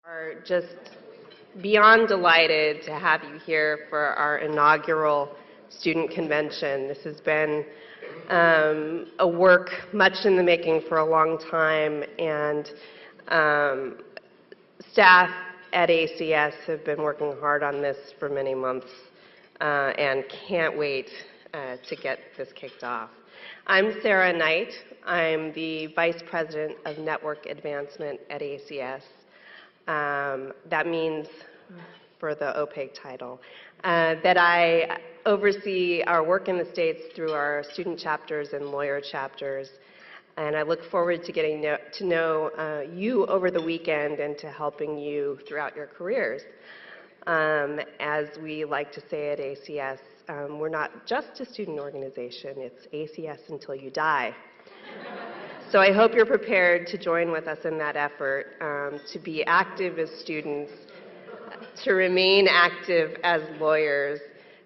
Are just beyond delighted to have you here for our inaugural student convention. This has been a work much in the making for a long time, and staff at ACS have been working hard on this for many months and can't wait to get this kicked off. I'm Sarah Knight. I'm the Vice President of Network Advancement at ACS. That means, for the opaque title, that I oversee our work in the States through our student chapters and lawyer chapters. And I look forward to getting to know you over the weekend and to helping you throughout your careers. As we like to say at ACS, we're not just a student organization, it's ACS until you die. So I hope you're prepared to join with us in that effort, to be active as students, to remain active as lawyers,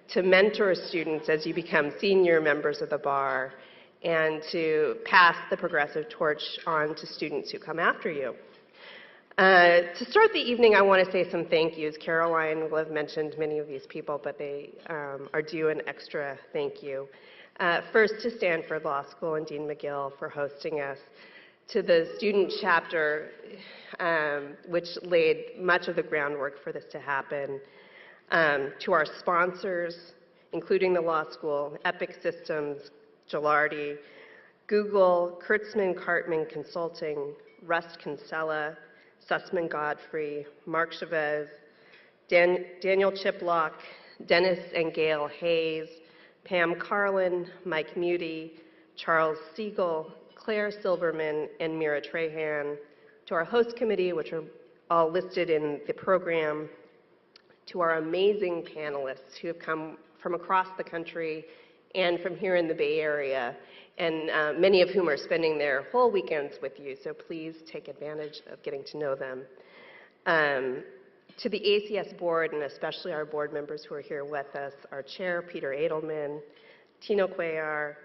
to mentor students as you become senior members of the bar, and to pass the progressive torch on to students who come after you. To start the evening, I want to say some thank yous. Caroline will have mentioned many of these people, but they are due an extra thank you. First to Stanford Law School and Dean McGill for hosting us, to the student chapter, which laid much of the groundwork for this to happen, to our sponsors, including the law school, Epic Systems, Gilardi, Google, Kurtzman Cartman Consulting, Rust Kinsella, Sussman Godfrey, Mark Chavez, Daniel Chiplock, Dennis and Gail Hayes, Pam Carlin, Mike Muty, Charles Siegel, Claire Silverman, and Mira Trahan, to our host committee, which are all listed in the program, to our amazing panelists who have come from across the country and from here in the Bay Area, and many of whom are spending their whole weekends with you, so please take advantage of getting to know them. To the ACS board, and especially our board members who are here with us, our chair, Peter Edelman, Tino Cuellar,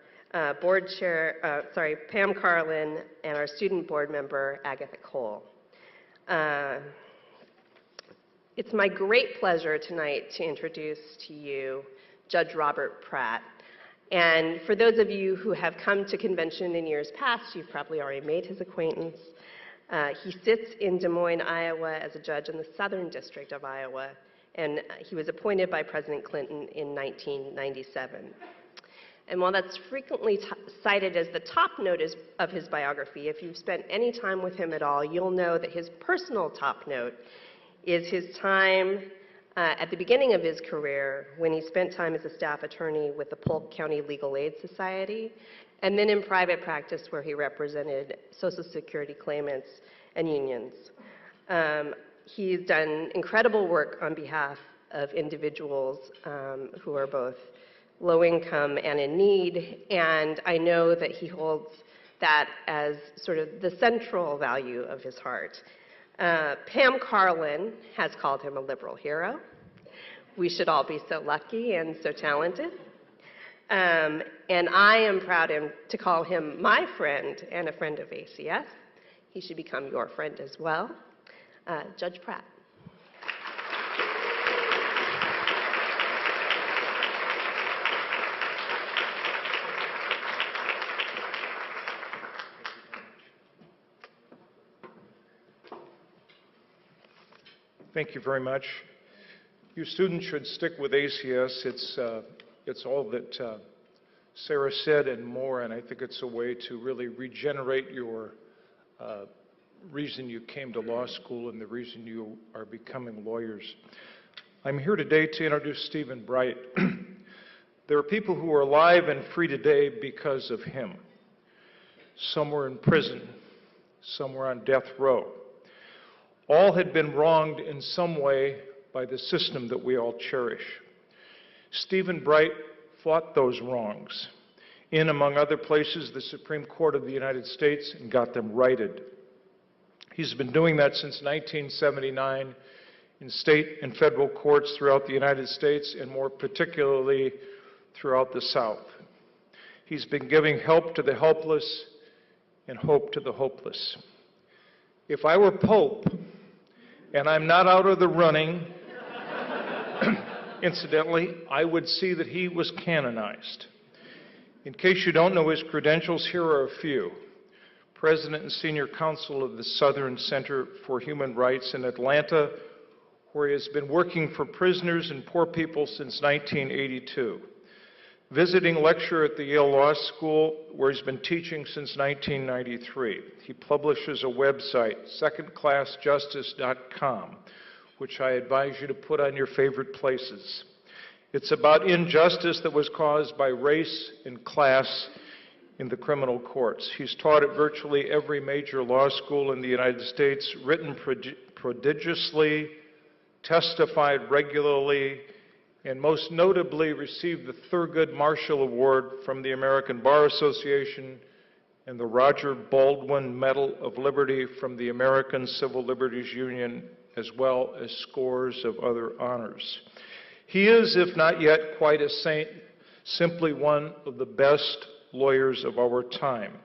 board chair, Pam Carlin, and our student board member, Agatha Cole. It's my great pleasure tonight to introduce to you Judge Robert Pratt. And for those of you who have come to convention in years past, you've probably already made his acquaintance. He sits in Des Moines, Iowa, as a judge in the Southern District of Iowa, and he was appointed by President Clinton in 1997. And while that's frequently cited as the top note of his biography, if you've spent any time with him at all, you'll know that his personal top note is his time at the beginning of his career when he spent time as a staff attorney with the Polk County Legal Aid Society, and then in private practice where he represented Social Security claimants and unions. He's done incredible work on behalf of individuals who are both low income and in need, and I know that he holds that as sort of the central value of his heart. Pam Carlin has called him a liberal hero. We should all be so lucky and so talented. And I am proud to call him my friend and a friend of ACS. He should become your friend as well. Judge Pratt. Thank you very much. You students should stick with ACS. It's all that Sarah said and more, and I think it's a way to really regenerate your reason you came to law school and the reason you are becoming lawyers. I'm here today to introduce Stephen Bright. There are people who are alive and free today because of him. Some were in prison, some were on death row. All had been wronged in some way by the system that we all cherish. Stephen Bright fought those wrongs in, among other places, the Supreme Court of the United States and got them righted. He's been doing that since 1979 in state and federal courts throughout the United States, and more particularly throughout the South. He's been giving help to the helpless and hope to the hopeless. If I were Pope, and I'm not out of the running. Incidentally, I would see that he was canonized. In case you don't know his credentials, here are a few. President and Senior Counsel of the Southern Center for Human Rights in Atlanta, where he has been working for prisoners and poor people since 1982. Visiting lecturer at the Yale Law School, where he's been teaching since 1993. He publishes a website, secondclassjustice.com, which I advise you to put on your favorite places. It's about injustice that was caused by race and class in the criminal courts. He's taught at virtually every major law school in the United States, written prodigiously, testified regularly, and most notably received the Thurgood Marshall Award from the American Bar Association and the Roger Baldwin Medal of Liberty from the American Civil Liberties Union, as well as scores of other honors. He is, if not yet quite a saint, simply one of the best lawyers of our time.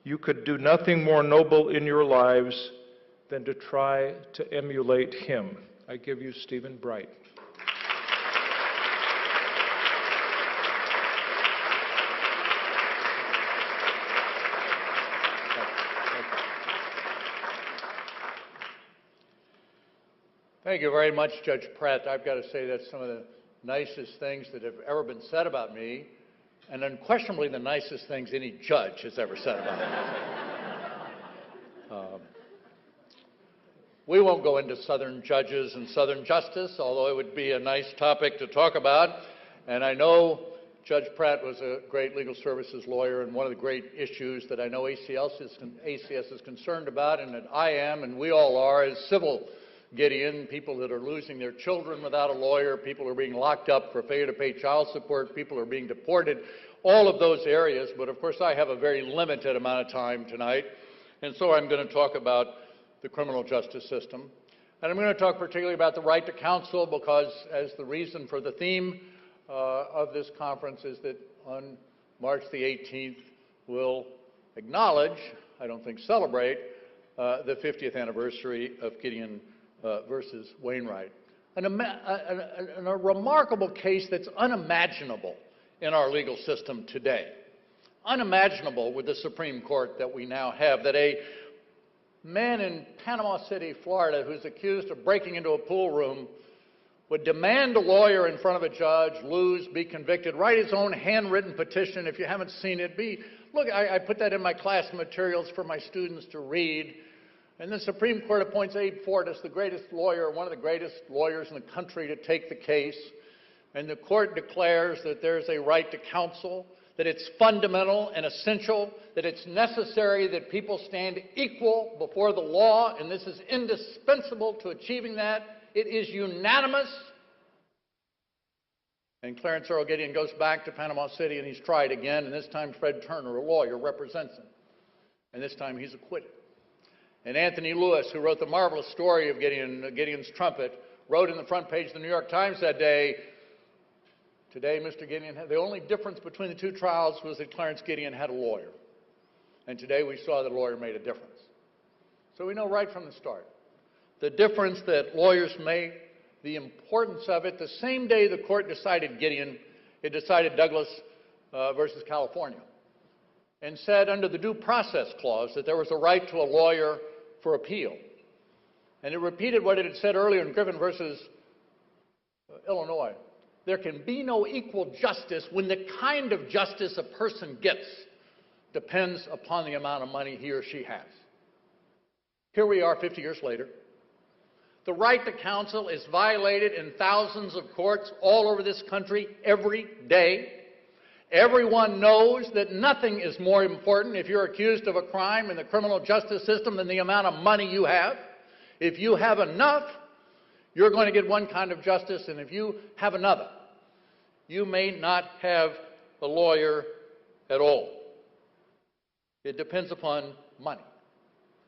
You could do nothing more noble in your lives than to try to emulate him. I give you Stephen Bright. Thank you very much, Judge Pratt. I've got to say that's some of the nicest things that have ever been said about me, and unquestionably the nicest things any judge has ever said about me. We won't go into Southern judges and Southern justice, although it would be a nice topic to talk about. And I know Judge Pratt was a great legal services lawyer, and one of the great issues that I know ACS is concerned about, and that I am, and we all are, is civil Gideon, people that are losing their children without a lawyer, people who are being locked up for failure to pay child support, people who are being deported, all of those areas. But of course I have a very limited amount of time tonight, and so I'm going to talk about the criminal justice system. And I'm going to talk particularly about the right to counsel, because as the reason for the theme of this conference is that on March the 18th we'll acknowledge, I don't think celebrate, the 50th anniversary of Gideon versus Wainwright. A remarkable case that's unimaginable in our legal system today. Unimaginable with the Supreme Court that we now have, that a man in Panama City, Florida, who's accused of breaking into a pool room would demand a lawyer in front of a judge, lose, be convicted, write his own handwritten petition. If you haven't seen it, look, I put that in my class materials for my students to read. And the Supreme Court appoints Abe Fortas, the greatest lawyer, one of the greatest lawyers in the country, to take the case. And the court declares that there's a right to counsel, that it's fundamental and essential, that it's necessary that people stand equal before the law, and this is indispensable to achieving that. It is unanimous. And Clarence Earl Gideon goes back to Panama City, and he's tried again, and this time Fred Turner, a lawyer, represents him. And this time he's acquitted. And Anthony Lewis, who wrote the marvelous story of Gideon's trumpet, wrote in the front page of the New York Times that day, today, Mr. Gideon, the only difference between the two trials was that Clarence Gideon had a lawyer. And today we saw that a lawyer made a difference. So we know right from the start the difference that lawyers make, the importance of it. The same day the court decided Gideon, it decided Douglas versus California, and said under the Due Process Clause that there was a right to a lawyer for appeal. And it repeated what it had said earlier in Griffin versus Illinois. There can be no equal justice when the kind of justice a person gets depends upon the amount of money he or she has. Here we are 50 years later. The right to counsel is violated in thousands of courts all over this country every day. Everyone knows that nothing is more important if you're accused of a crime in the criminal justice system than the amount of money you have. If you have enough, you're going to get one kind of justice, and if you have another, you may not have a lawyer at all. It depends upon money.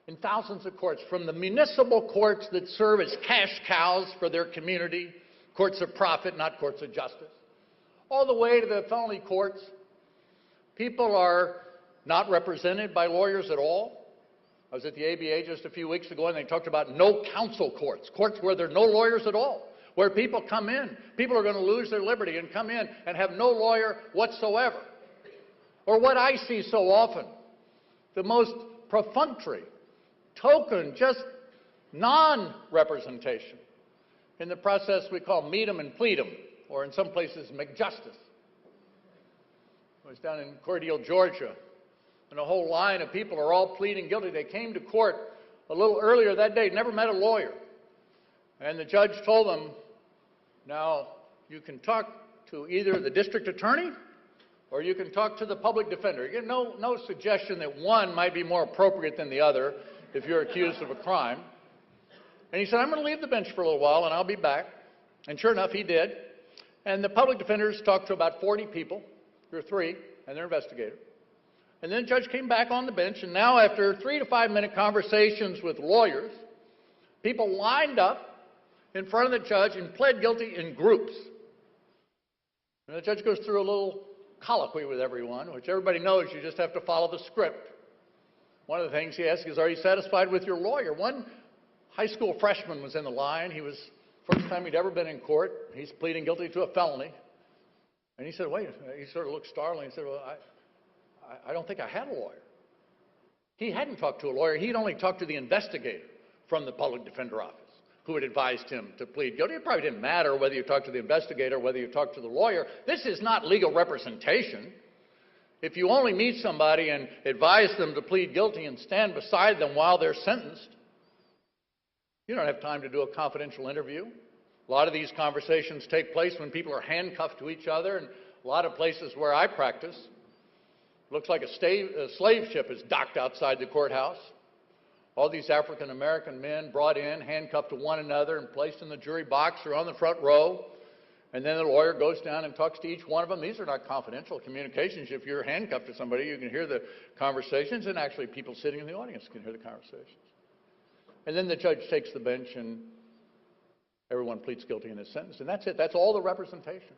In thousands of courts, from the municipal courts that serve as cash cows for their community, courts of profit, not courts of justice, all the way to the felony courts, people are not represented by lawyers at all. I was at the ABA just a few weeks ago, and they talked about no counsel courts, courts where there are no lawyers at all, where people come in. People are going to lose their liberty and come in and have no lawyer whatsoever. Or what I see so often, the most perfunctory, token, just non-representation in the process we call meet 'em and plead 'em, or in some places McJustice. I was down in Cordele, Georgia, and a whole line of people are all pleading guilty. They came to court a little earlier that day, never met a lawyer. And the judge told them, now, you can talk to either the district attorney or you can talk to the public defender. You get no suggestion that one might be more appropriate than the other if you're accused of a crime. And he said, I'm going to leave the bench for a little while and I'll be back. And sure enough, he did. And the public defenders talked to about 40 people. There were 3, and their investigator. And then the judge came back on the bench, and now after 3 to 5 minute conversations with lawyers, people lined up in front of the judge and pled guilty in groups. And the judge goes through a little colloquy with everyone, which everybody knows you just have to follow the script. One of the things he asks is, are you satisfied with your lawyer? One high school freshman was in the line. He was first time he'd ever been in court. He's pleading guilty to a felony. And he said, wait, he sort of looked startled. He said, well, I don't think I had a lawyer. He hadn't talked to a lawyer. He'd only talked to the investigator from the public defender office who had advised him to plead guilty. It probably didn't matter whether you talked to the investigator or whether you talked to the lawyer. This is not legal representation. If you only meet somebody and advise them to plead guilty and stand beside them while they're sentenced, you don't have time to do a confidential interview. A lot of these conversations take place when people are handcuffed to each other, and a lot of places where I practice, it looks like a slave ship is docked outside the courthouse. All these African-American men brought in, handcuffed to one another, and placed in the jury box or on the front row. And then the lawyer goes down and talks to each one of them. These are not confidential communications. If you're handcuffed to somebody, you can hear the conversations, and actually people sitting in the audience can hear the conversations. And then the judge takes the bench and everyone pleads guilty in his sentence, and that's it. That's all the representation.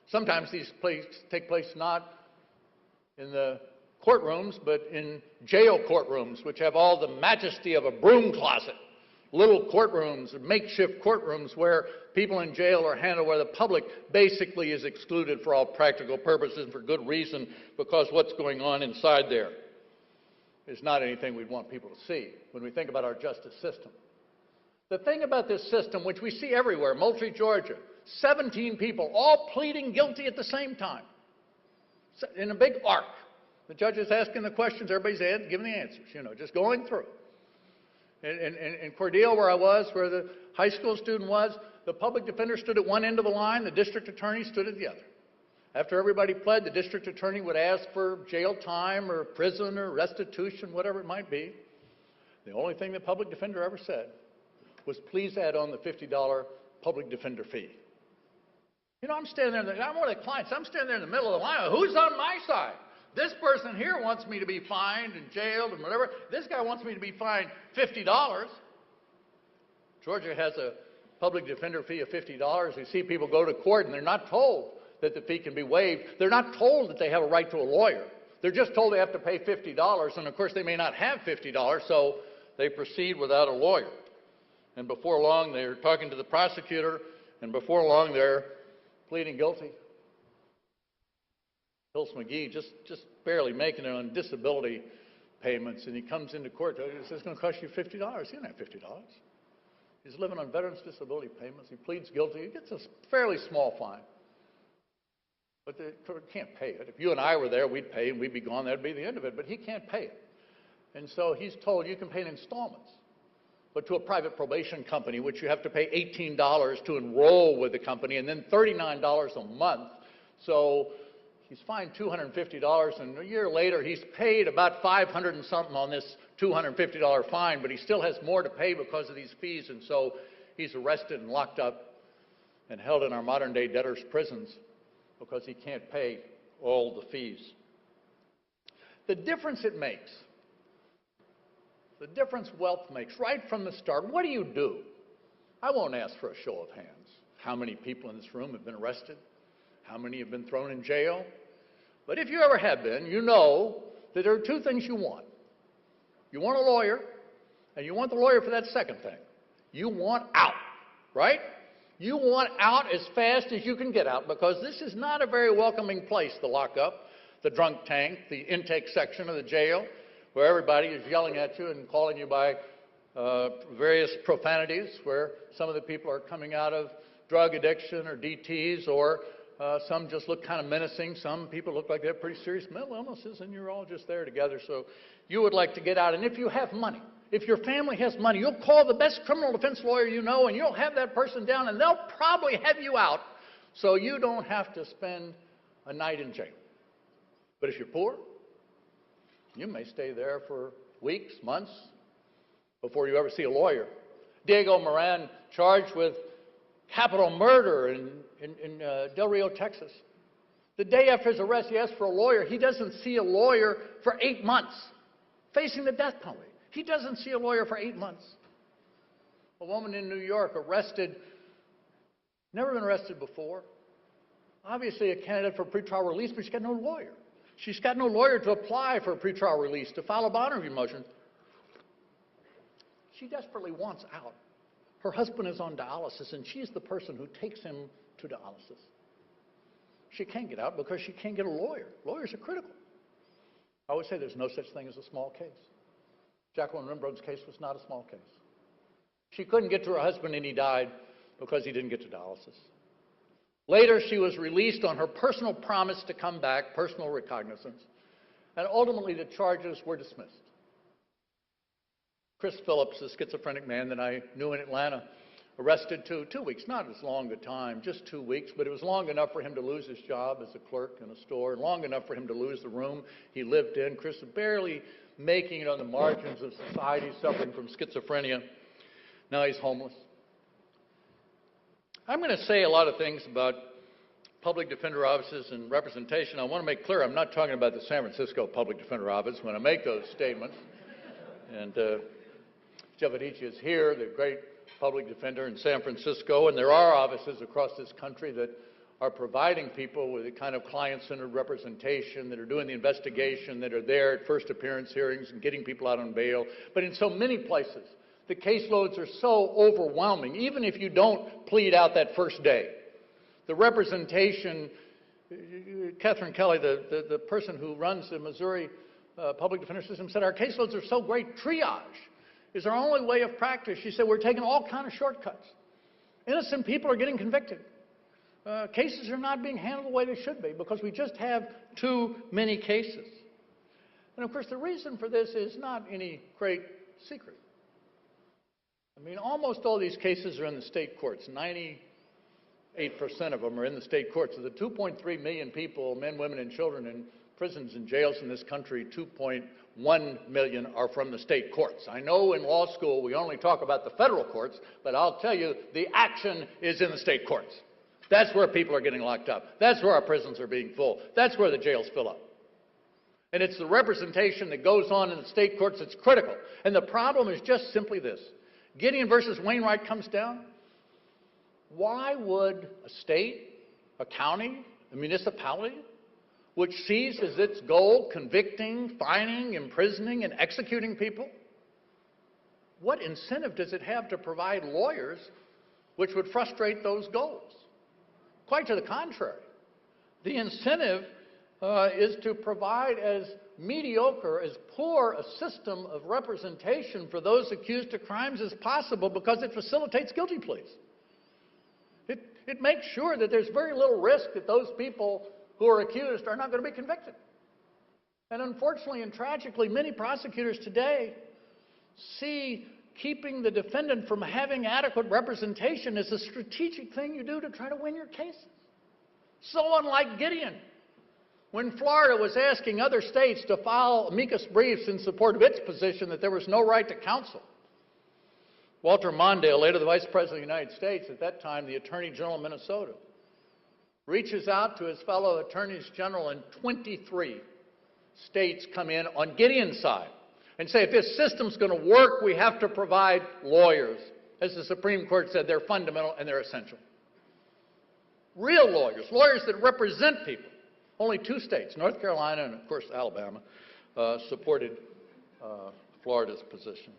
Sometimes these take place not in the courtrooms, but in jail courtrooms, which have all the majesty of a broom closet. Little courtrooms, makeshift courtrooms where people in jail are handled, where the public basically is excluded for all practical purposes and for good reason, because what's going on inside there is not anything we'd want people to see when we think about our justice system. The thing about this system, which we see everywhere, Moultrie, Georgia, 17 people all pleading guilty at the same time in a big arc. The judge is asking the questions, everybody's giving the answers, just going through. In Cordele, where I was, where the high school student was, the public defender stood at one end of the line, the district attorney stood at the other. After everybody pled, the district attorney would ask for jail time or prison or restitution, whatever it might be. The only thing the public defender ever said was, please add on the $50 public defender fee. I'm standing there, I'm one of the clients, I'm standing there in the middle of the line, who's on my side? This person here wants me to be fined and jailed and whatever. This guy wants me to be fined $50. Georgia has a public defender fee of $50. You see people go to court and they're not told that the fee can be waived. They're not told that they have a right to a lawyer. They're just told they have to pay $50, and of course they may not have $50, so they proceed without a lawyer. And before long, they're talking to the prosecutor, and before long, they're pleading guilty. Phillips McGee just barely making it on disability payments, and he comes into court and says, it's going to cost you $50. He doesn't have $50. He's living on veterans disability payments. He pleads guilty. He gets a fairly small fine. But the court can't pay it. If you and I were there, we'd pay and we'd be gone. That'd be the end of it. But he can't pay it. And so he's told you can pay in installments. But to a private probation company, which you have to pay $18 to enroll with the company, and then $39 a month. So he's fined $250, and a year later he's paid about $500 and something on this $250 fine, but he still has more to pay because of these fees, and so he's arrested and locked up and held in our modern-day debtors' prisons because he can't pay all the fees. The difference it makes, the difference wealth makes right from the start, what do? I won't ask for a show of hands. How many people in this room have been arrested? How many have been thrown in jail? But if you ever have been, you know that there are two things you want. You want a lawyer, and you want the lawyer for that second thing. You want out, right? You want out as fast as you can get out, because this is not a very welcoming place, the lockup, the drunk tank, the intake section of the jail, where everybody is yelling at you and calling you by various profanities, where some of the people are coming out of drug addiction or DTs, or some just look kind of menacing. Some people look like they have pretty serious mental illnesses, and you're all just there together. So you would like to get out. And if you have money, if your family has money, you'll call the best criminal defense lawyer you know, and you'll have that person down, and they'll probably have you out so you don't have to spend a night in jail. But if you're poor, you may stay there for weeks, months, before you ever see a lawyer. Diego Moran, charged with capital murder in Del Rio, Texas. The day after his arrest, he asked for a lawyer. He doesn't see a lawyer for 8 months, facing the death penalty. He doesn't see a lawyer for 8 months. A woman in New York arrested, never been arrested before, obviously a candidate for pretrial release, but she's got no lawyer. She's got no lawyer to apply for a pretrial release, to file a bond review motion. She desperately wants out. Her husband is on dialysis, and she's the person who takes him to dialysis. She can't get out because she can't get a lawyer. Lawyers are critical. I always say there's no such thing as a small case. Jacqueline Rimbrand's case was not a small case. She couldn't get to her husband, and he died because he didn't get to dialysis. Later, she was released on her personal promise to come back, personal recognizance, and ultimately the charges were dismissed. Chris Phillips, a schizophrenic man that I knew in Atlanta, arrested 2 weeks, not as long a time, just 2 weeks, but it was long enough for him to lose his job as a clerk in a store, long enough for him to lose the room he lived in. Chris was barely making it on the margins of society, suffering from schizophrenia. Now he's homeless. I'm going to say a lot of things about public defender offices and representation. I want to make clear I'm not talking about the San Francisco Public Defender Office when I make those statements. And Jeff Adichie is here, the great public defender in San Francisco, and there are offices across this country that are providing people with the kind of client-centered representation, that are doing the investigation, that are there at first appearance hearings and getting people out on bail. But in so many places, the caseloads are so overwhelming, even if you don't plead out that first day. The representation, Catherine Kelly, the person who runs the Missouri public defender system, said our caseloads are so great, triage is our only way of practice. She said we're taking all kind of shortcuts. Innocent people are getting convicted. Cases are not being handled the way they should be because we just have too many cases. And of course, the reason for this is not any great secret. I mean, almost all these cases are in the state courts. 98% of them are in the state courts. Of the 2.3 million people, men, women, and children in prisons and jails in this country, 2.1 million are from the state courts. I know in law school we only talk about the federal courts, but I'll tell you the action is in the state courts. That's where people are getting locked up. That's where our prisons are being full. That's where the jails fill up. And it's the representation that goes on in the state courts that's critical. And the problem is just simply this. Gideon versus Wainwright comes down. Why would a state, a county, a municipality, which sees as its goal convicting, fining, imprisoning, and executing people, what incentive does it have to provide lawyers which would frustrate those goals? Quite to the contrary. The incentive is to provide as mediocre, as poor a system of representation for those accused of crimes as possible because it facilitates guilty pleas. It makes sure that there's very little risk that those people who are accused are not going to be convicted. And unfortunately and tragically, many prosecutors today see keeping the defendant from having adequate representation as a strategic thing you do to try to win your cases. So unlike Gideon, when Florida was asking other states to file amicus briefs in support of its position that there was no right to counsel, Walter Mondale, later the Vice President of the United States, at that time the Attorney General of Minnesota, reaches out to his fellow attorneys general, and 23 states come in on Gideon's side and say, if this system's going to work, we have to provide lawyers. As the Supreme Court said, they're fundamental and they're essential. Real lawyers, lawyers that represent people. Only 2 states, North Carolina and, of course, Alabama, supported Florida's position.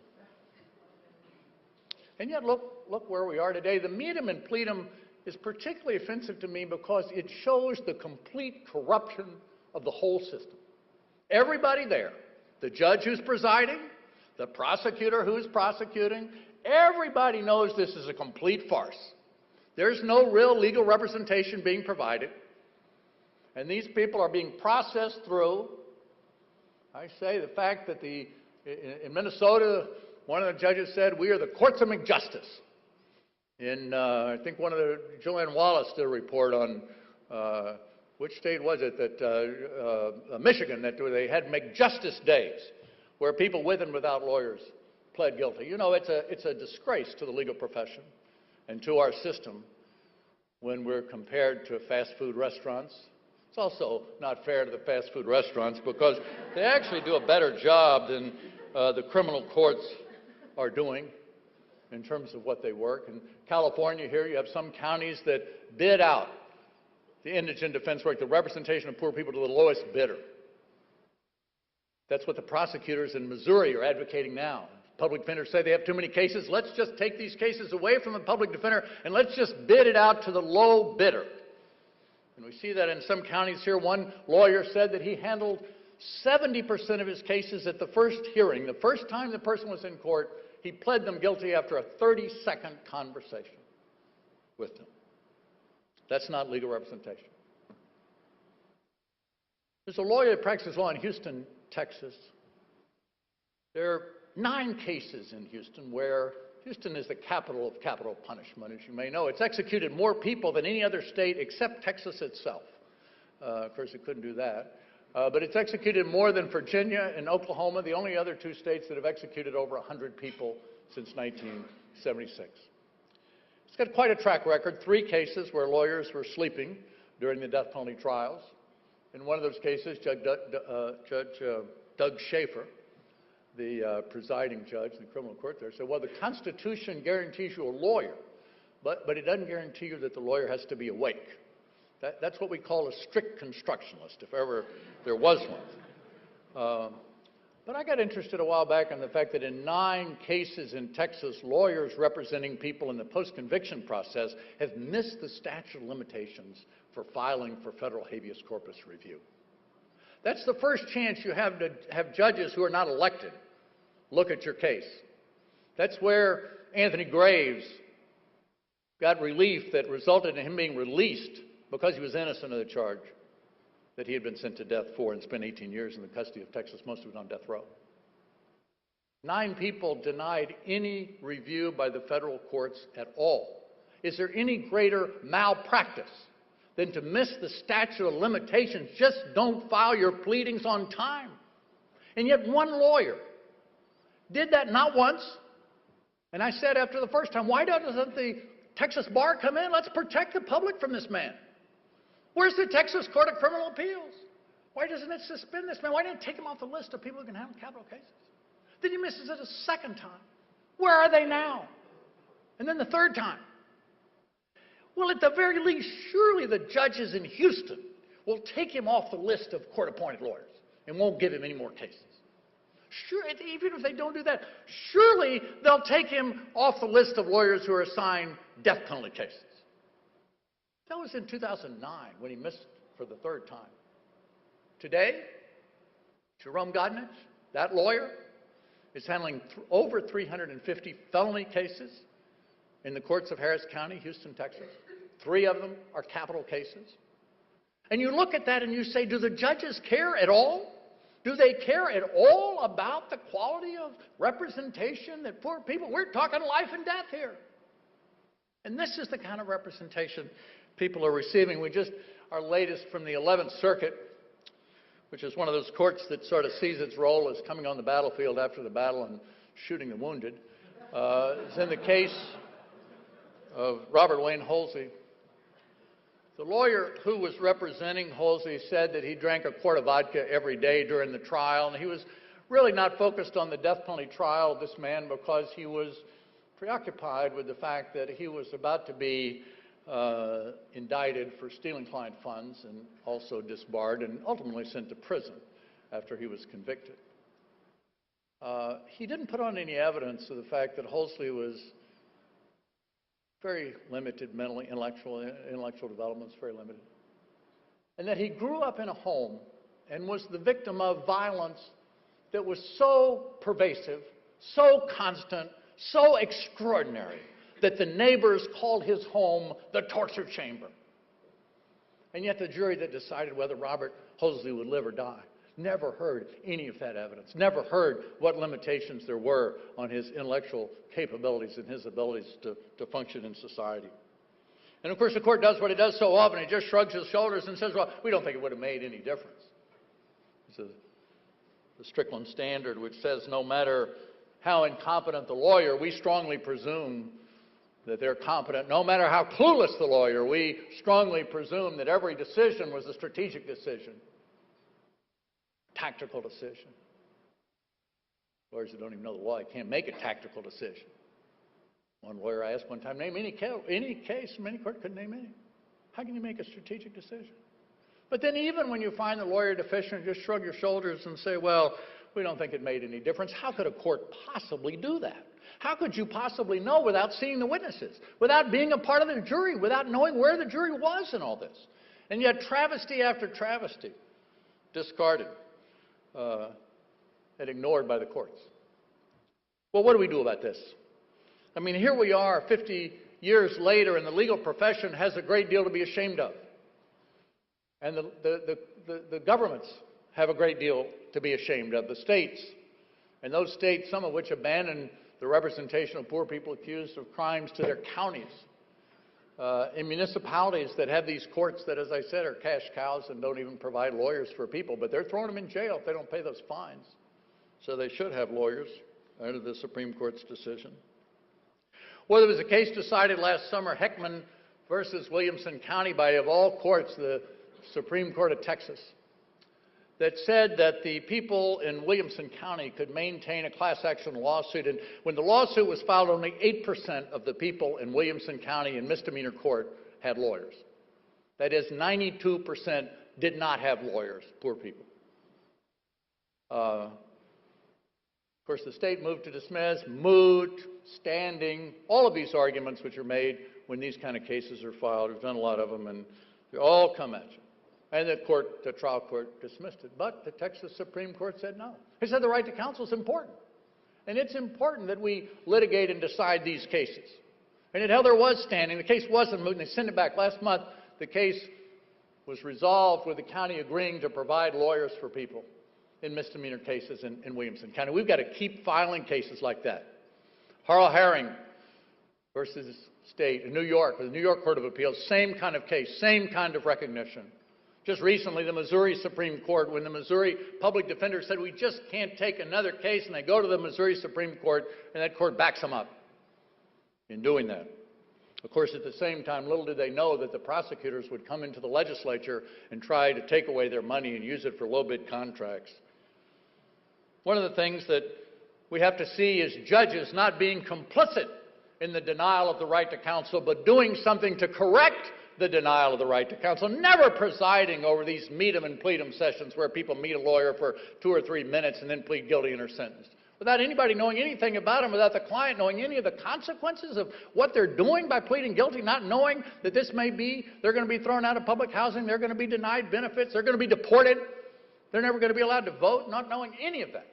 And yet, look where we are today. The meet 'em and plead 'em is particularly offensive to me because it shows the complete corruption of the whole system. Everybody there, the judge who's presiding, the prosecutor who's prosecuting, everybody knows this is a complete farce. There's no real legal representation being provided. And these people are being processed through, I say, the fact that in Minnesota, one of the judges said, we are the courts of McJustice. I think Joanne Wallace did a report on, which state was it, that Michigan, that they had McJustice days, where people with and without lawyers pled guilty. You know, it's a disgrace to the legal profession and to our system when we're compared to fast food restaurants. It's also not fair to the fast food restaurants because they actually do a better job than the criminal courts are doing in terms of what they work. In California here, you have some counties that bid out the indigent defense work, the representation of poor people, to the lowest bidder. That's what the prosecutors in Missouri are advocating now. Public defenders say they have too many cases. Let's just take these cases away from the public defender and let's just bid it out to the low bidder. And we see that in some counties here. One lawyer said that he handled 70% of his cases at the first hearing. The first time the person was in court, he pled them guilty after a 30-second conversation with them. That's not legal representation. There's a lawyer that practices law in Houston, Texas. There are 9 cases in Houston where Houston is the capital of capital punishment, as you may know. It's executed more people than any other state except Texas itself. Of course, it couldn't do that. But it's executed more than Virginia and Oklahoma, the only other 2 states that have executed over 100 people since 1976. It's got quite a track record. 3 cases where lawyers were sleeping during the death penalty trials. In one of those cases, Judge Doug Schaefer, the presiding judge in the criminal court there, said, well, the Constitution guarantees you a lawyer, but it doesn't guarantee you that the lawyer has to be awake. That's what we call a strict constructionist, if ever there was one. But I got interested a while back in the fact that in 9 cases in Texas, lawyers representing people in the post-conviction process have missed the statute of limitations for filing for federal habeas corpus review. That's the first chance you have to have judges who are not elected look at your case. That's where Anthony Graves got relief that resulted in him being released because he was innocent of the charge that he had been sent to death for and spent 18 years in the custody of Texas, most of it on death row. 9 people denied any review by the federal courts at all. Is there any greater malpractice than to miss the statute of limitations? Just don't file your pleadings on time. And yet one lawyer did that not once. And I said after the first time, why doesn't the Texas bar come in? Let's protect the public from this man. Where's the Texas Court of Criminal Appeals? Why doesn't it suspend this man? Why didn't it take him off the list of people who can handle capital cases? Then he misses it a second time. Where are they now? And then the third time. Well, at the very least, surely the judges in Houston will take him off the list of court-appointed lawyers and won't give him any more cases. Sure, even if they don't do that, surely they'll take him off the list of lawyers who are assigned death penalty cases. That was in 2009 when he missed for the third time. Today, Jerome Godnich, that lawyer, is handling over 350 felony cases in the courts of Harris County, Houston, Texas. 3 of them are capital cases. And you look at that and you say, do the judges care at all? Do they care at all about the quality of representation that poor people, we're talking life and death here. And this is the kind of representation people are receiving. Our latest from the 11th Circuit, which is one of those courts that sort of sees its role as coming on the battlefield after the battle and shooting the wounded, is in the case of Robert Wayne Holsey. The lawyer who was representing Holsey said that he drank a quart of vodka every day during the trial, and he was really not focused on the death penalty trial of this man because he was preoccupied with the fact that he was about to be indicted for stealing client funds and also disbarred and ultimately sent to prison after he was convicted. he didn't put on any evidence of the fact that Hulsey was very limited mentally, intellectual development was very limited, and that he grew up in a home and was the victim of violence that was so pervasive, so constant, so extraordinary, that the neighbors called his home the torture chamber. And yet the jury that decided whether Robert Hulsey would live or die never heard any of that evidence, never heard what limitations there were on his intellectual capabilities and his abilities to function in society. And of course the court does what it does so often, it just shrugs his shoulders and says, well, we don't think it would have made any difference. It's the Strickland Standard, which says no matter how incompetent the lawyer, we strongly presume that they're competent. No matter how clueless the lawyer, we strongly presume that every decision was a strategic decision, tactical decision. Lawyers that don't even know the law can't make a tactical decision. One lawyer I asked one time, name any case from any court, couldn't name any. How can you make a strategic decision? But then even when you find the lawyer deficient, just shrug your shoulders and say, well, we don't think it made any difference. How could a court possibly do that? How could you possibly know without seeing the witnesses, without being a part of the jury, without knowing where the jury was in all this? And yet travesty after travesty, discarded and ignored by the courts. Well, what do we do about this? I mean, here we are 50 years later, and the legal profession has a great deal to be ashamed of. And the governments have a great deal to be ashamed of, the states. And those states, some of which abandon the representation of poor people accused of crimes to their counties. In municipalities that have these courts that, as I said, are cash cows and don't even provide lawyers for people, but they're throwing them in jail if they don't pay those fines. So they should have lawyers under the Supreme Court's decision. Well, there was a case decided last summer, Heckman versus Williamson County, by, of all courts, the Supreme Court of Texas, that said that the people in Williamson County could maintain a class action lawsuit. And when the lawsuit was filed, only 8% of the people in Williamson County in misdemeanor court had lawyers. That is, 92% did not have lawyers, poor people. Of course, the state moved to dismiss, moot, standing, all of these arguments which are made when these kind of cases are filed. We've done a lot of them, and they all come at you. And the trial court dismissed it. But the Texas Supreme Court said no. They said the right to counsel is important. And it's important that we litigate and decide these cases. And it held there was standing. The case wasn't moot, and they sent it back. Last month, the case was resolved with the county agreeing to provide lawyers for people in misdemeanor cases in Williamson County. We've got to keep filing cases like that. Harl Herring versus state in New York, the New York Court of Appeals, same kind of case, same kind of recognition. Just recently, the Missouri Supreme Court, when the Missouri public defender said, we just can't take another case, and they go to the Missouri Supreme Court, and that court backs them up in doing that. Of course, at the same time, little did they know that the prosecutors would come into the legislature and try to take away their money and use it for low-bid contracts. One of the things that we have to see is judges not being complicit in the denial of the right to counsel, but doing something to correct the denial of the right to counsel, never presiding over these meet 'em and plead 'em sessions where people meet a lawyer for 2 or 3 minutes and then plead guilty and are sentenced, without anybody knowing anything about them, without the client knowing any of the consequences of what they're doing by pleading guilty, not knowing that this may be, they're going to be thrown out of public housing, they're going to be denied benefits, they're going to be deported, they're never going to be allowed to vote, not knowing any of that.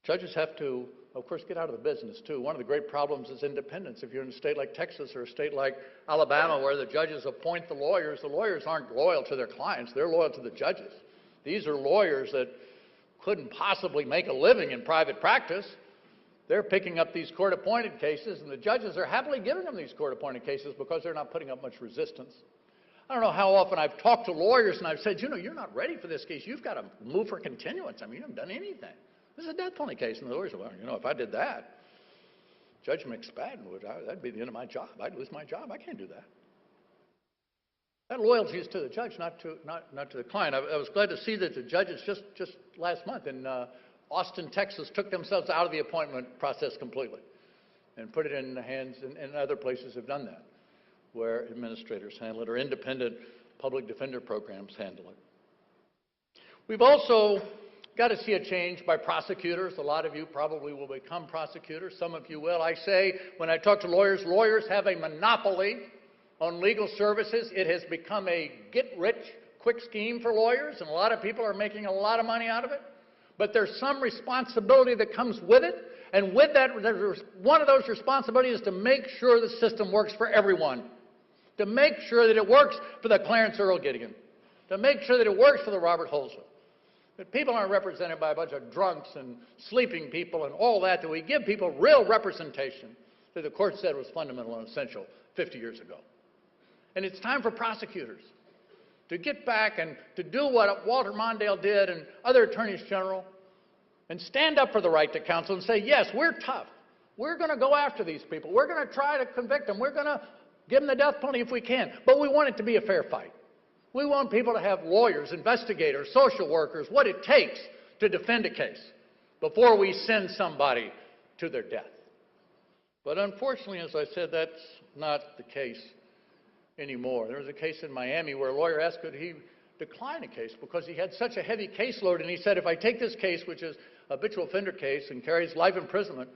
Judges have to, of course, get out of the business, too. One of the great problems is independence. If you're in a state like Texas or a state like Alabama where the judges appoint the lawyers aren't loyal to their clients. They're loyal to the judges. These are lawyers that couldn't possibly make a living in private practice. They're picking up these court-appointed cases, and the judges are happily giving them these court-appointed cases because they're not putting up much resistance. I don't know how often I've talked to lawyers and I've said, you know, you're not ready for this case. You've got to move for continuance. I mean, you haven't done anything. This is a death penalty case, and the lawyers say, well, you know, if I did that, Judge McSpadden would, that'd be the end of my job. I'd lose my job. I can't do that. That loyalty is to the judge, not to the client. I was glad to see that the judges just last month in Austin, Texas, took themselves out of the appointment process completely and put it in the hands, and other places have done that, where administrators handle it or independent public defender programs handle it. We've also got to see a change by prosecutors. A lot of you probably will become prosecutors. Some of you will. I say, when I talk to lawyers, lawyers have a monopoly on legal services. It has become a get-rich-quick scheme for lawyers, and a lot of people are making a lot of money out of it. But there's some responsibility that comes with it, and with that, one of those responsibilities is to make sure the system works for everyone, to make sure that it works for the Clarence Earl Gideon, to make sure that it works for the Robert Holzer, that people aren't represented by a bunch of drunks and sleeping people and all that, that we give people real representation that the court said was fundamental and essential 50 years ago. And it's time for prosecutors to get back and to do what Walter Mondale did and other attorneys general and stand up for the right to counsel and say, yes, we're tough. We're going to go after these people. We're going to try to convict them. We're going to give them the death penalty if we can. But we want it to be a fair fight. We want people to have lawyers, investigators, social workers, what it takes to defend a case before we send somebody to their death. But unfortunately, as I said, that's not the case anymore. There was a case in Miami where a lawyer asked could he decline a case because he had such a heavy caseload, and he said, if I take this case, which is a habitual offender case and carries life imprisonment,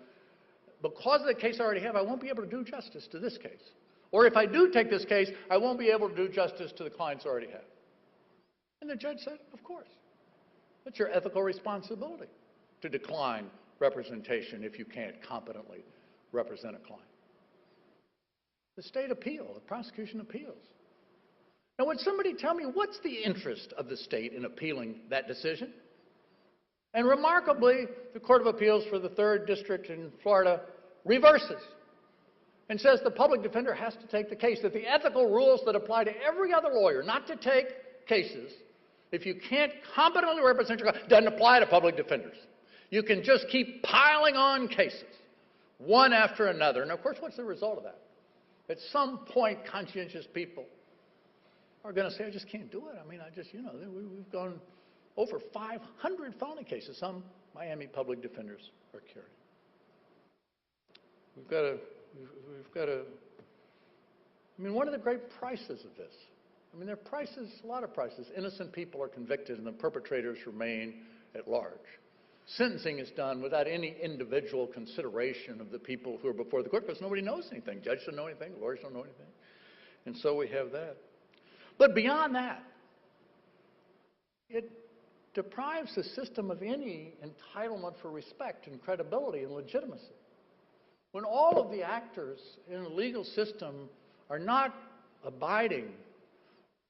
because of the case I already have, I won't be able to do justice to this case. Or if I do take this case, I won't be able to do justice to the clients I already have. And the judge said, of course. It's your ethical responsibility to decline representation if you can't competently represent a client. The state appeal, the prosecution appeals. Now, would somebody tell me what's the interest of the state in appealing that decision? And remarkably, the Court of Appeals for the 3rd District in Florida reverses and says the public defender has to take the case, that the ethical rules that apply to every other lawyer not to take cases, if you can't competently represent your client, doesn't apply to public defenders. You can just keep piling on cases, one after another. And of course, what's the result of that? At some point, conscientious people are going to say, I just can't do it. I mean, we've gone over 500 felony cases. Some Miami public defenders are carrying. One of the great prices of this, there are prices, a lot of prices. Innocent people are convicted and the perpetrators remain at large. Sentencing is done without any individual consideration of the people who are before the court because nobody knows anything. Judges don't know anything, lawyers don't know anything. And so we have that. But beyond that, it deprives the system of any entitlement for respect and credibility and legitimacy. When all of the actors in the legal system are not abiding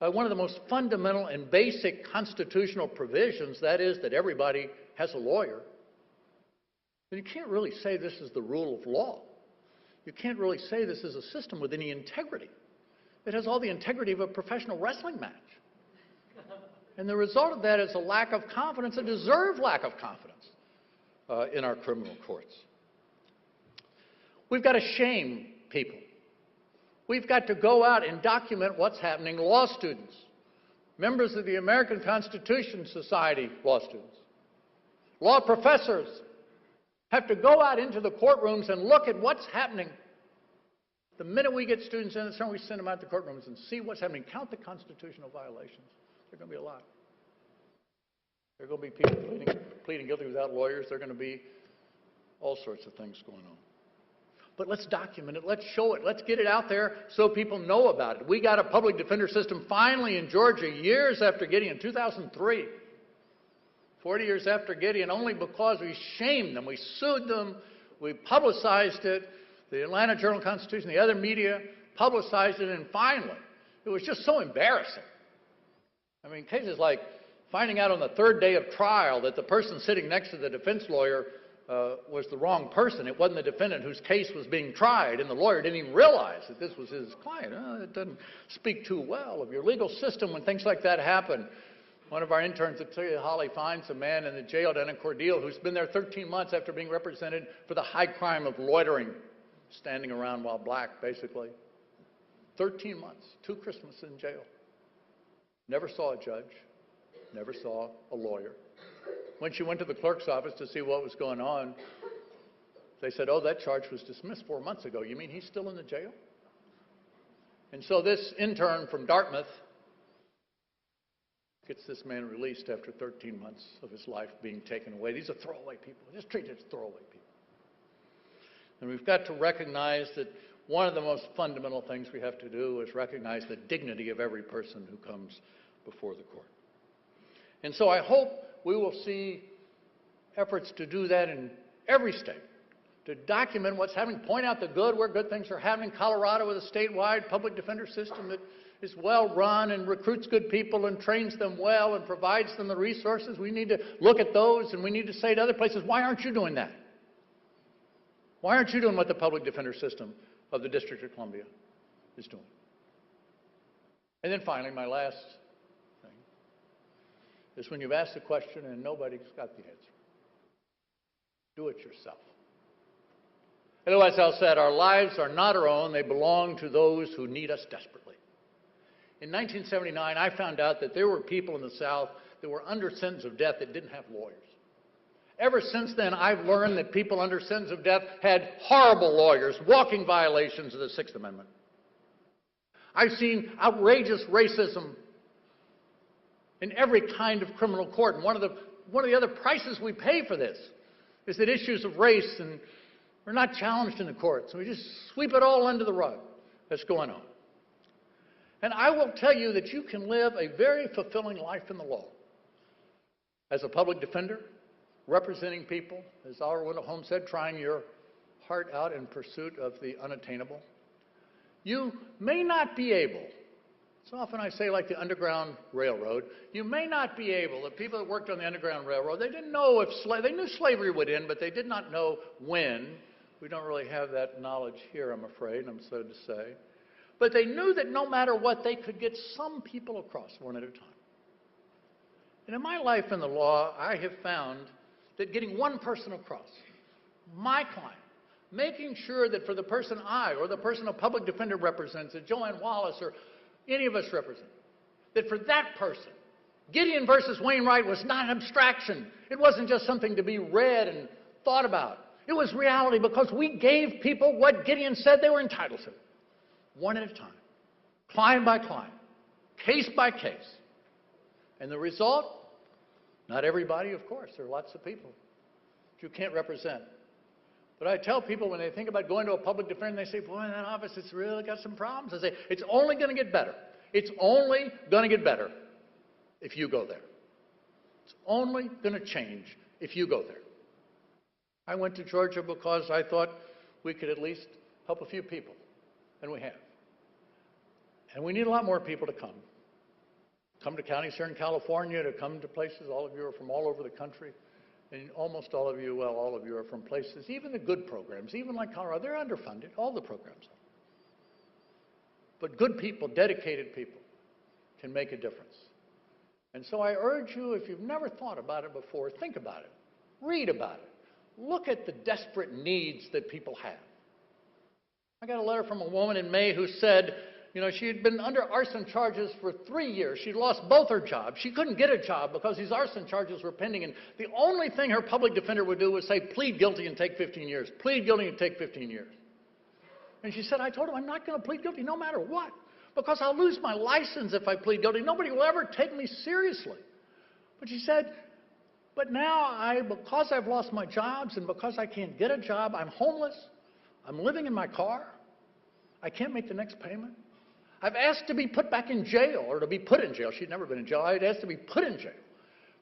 by one of the most fundamental and basic constitutional provisions, that is, that everybody has a lawyer, then you can't really say this is the rule of law. You can't really say this is a system with any integrity. It has all the integrity of a professional wrestling match. And the result of that is a lack of confidence, a deserved lack of confidence in our criminal courts. We've got to shame people. We've got to go out and document what's happening. Law students, members of the American Constitution Society law students, law professors have to go out into the courtrooms and look at what's happening. The minute we get students in, we send them out to courtrooms and see what's happening. Count the constitutional violations. There are going to be a lot. There are going to be people pleading guilty without lawyers. There are going to be all sorts of things going on. But let's document it. Let's show it. Let's get it out there so people know about it. We got a public defender system finally in Georgia years after Gideon, 2003. 40 years after Gideon, only because we shamed them. We sued them. We publicized it. The Atlanta Journal-Constitution, the other media publicized it. And finally, it was just so embarrassing. Cases like finding out on the 3rd day of trial that the person sitting next to the defense lawyer was the wrong person. It wasn't the defendant whose case was being tried, and the lawyer didn't even realize that this was his client. It doesn't speak too well of your legal system when things like that happen. One of our interns at City Holly finds a man in the jail down in Cordele who's been there 13 months after being represented for the high crime of loitering, standing around while black, basically. 13 months, 2 Christmases in jail. Never saw a judge, never saw a lawyer. When she went to the clerk's office to see what was going on, they said, oh, that charge was dismissed 4 months ago. You mean he's still in the jail? And so this intern from Dartmouth gets this man released after 13 months of his life being taken away. These are throwaway people. Just treat it as throwaway people. And we've got to recognize that one of the most fundamental things we have to do is recognize the dignity of every person who comes before the court. And so I hope we will see efforts to do that in every state, to document what's happening, point out the good where good things are happening. Colorado with a statewide public defender system that is well run and recruits good people and trains them well and provides them the resources. We need to look at those, and we need to say to other places, why aren't you doing that? Why aren't you doing what the public defender system of the District of Columbia is doing? And then finally, my last thing is when you've asked a question and nobody's got the answer, do it yourself. Otherwise, I'll say, our lives are not our own. They belong to those who need us desperately. In 1979, I found out that there were people in the South that were under sentence of death that didn't have lawyers. Ever since then, I've learned that people under sentence of death had horrible lawyers, walking violations of the Sixth Amendment. I've seen outrageous racism in every kind of criminal court. And one of the other prices we pay for this is that issues of race are not challenged in the courts. We just sweep it all under the rug. That's going on. And I will tell you that you can live a very fulfilling life in the law. As a public defender, representing people, as Oliver Wendell Holmes said, trying your heart out in pursuit of the unattainable. You may not be able, so often I say like the Underground Railroad, you may not be able, the people that worked on the Underground Railroad, they didn't know if they knew slavery would end, but they did not know when. We don't really have that knowledge here, I'm afraid, I'm sad to say. But they knew that no matter what, they could get some people across one at a time. And in my life in the law, I have found that getting one person across, my client, making sure that for the person I or the person a public defender represents, that Joanne Wallace or any of us represent, that for that person, Gideon versus Wainwright was not an abstraction. It wasn't just something to be read and thought about. It was reality because we gave people what Gideon said they were entitled to, one at a time, client by client, case by case. And the result? Not everybody, of course. There are lots of people that you can't represent. But I tell people when they think about going to a public defender, they say, boy, in that office, it's really got some problems. I say, it's only going to get better. It's only going to get better if you go there. It's only going to change if you go there. I went to Georgia because I thought we could at least help a few people, and we have. And we need a lot more people to come. Come to counties here in California, to come to places. All of you are from all over the country. And almost all of you, well, all of you are from places, even the good programs, even like Colorado, they're underfunded. All the programs are. But good people, dedicated people, can make a difference. And so I urge you, if you've never thought about it before, think about it. Read about it. Look at the desperate needs that people have. I got a letter from a woman in May who said, you know, she had been under arson charges for 3 years. She'd lost both her jobs. She couldn't get a job because these arson charges were pending. And the only thing her public defender would do was say, plead guilty and take 15 years. Plead guilty and take 15 years. And she said, I told him I'm not going to plead guilty no matter what, because I'll lose my license if I plead guilty. Nobody will ever take me seriously. But she said, but now because I've lost my jobs and because I can't get a job, I'm homeless. I'm living in my car. I can't make the next payment. I've asked to be put back in jail, or to be put in jail. She'd never been in jail. I'd asked to be put in jail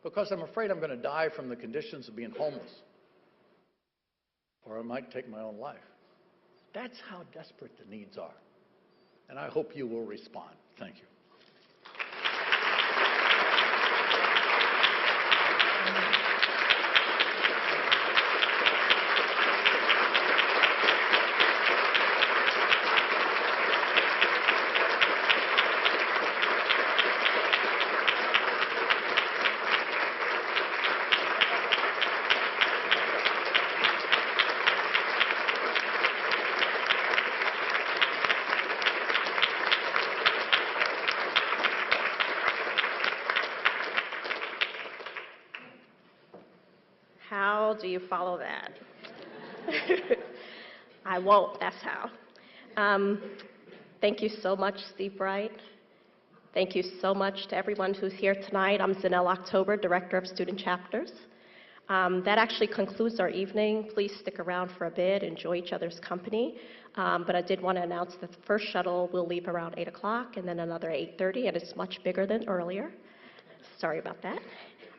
because I'm afraid I'm going to die from the conditions of being homeless, or I might take my own life. That's how desperate the needs are. And I hope you will respond. Thank you. How do you follow that? I won't, that's how. Thank you so much, Steve Bright. Thank you so much to everyone who's here tonight. I'm Zanelle October, Director of Student Chapters. That actually concludes our evening. Please stick around for a bit, enjoy each other's company. But I did want to announce that the first shuttle will leave around 8 o'clock and then another 8:30, and it's much bigger than earlier. Sorry about that.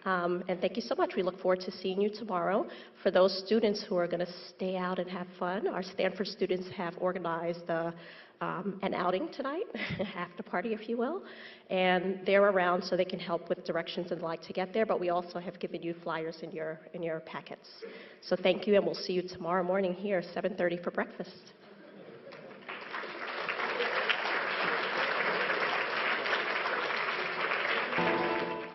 And thank you so much. We look forward to seeing you tomorrow. For those students who are going to stay out and have fun, our Stanford students have organized an outing tonight, after party, if you will. And they're around so they can help with directions and the like to get there. But we also have given you flyers in your packets. So thank you, and we'll see you tomorrow morning here, 7:30 for breakfast.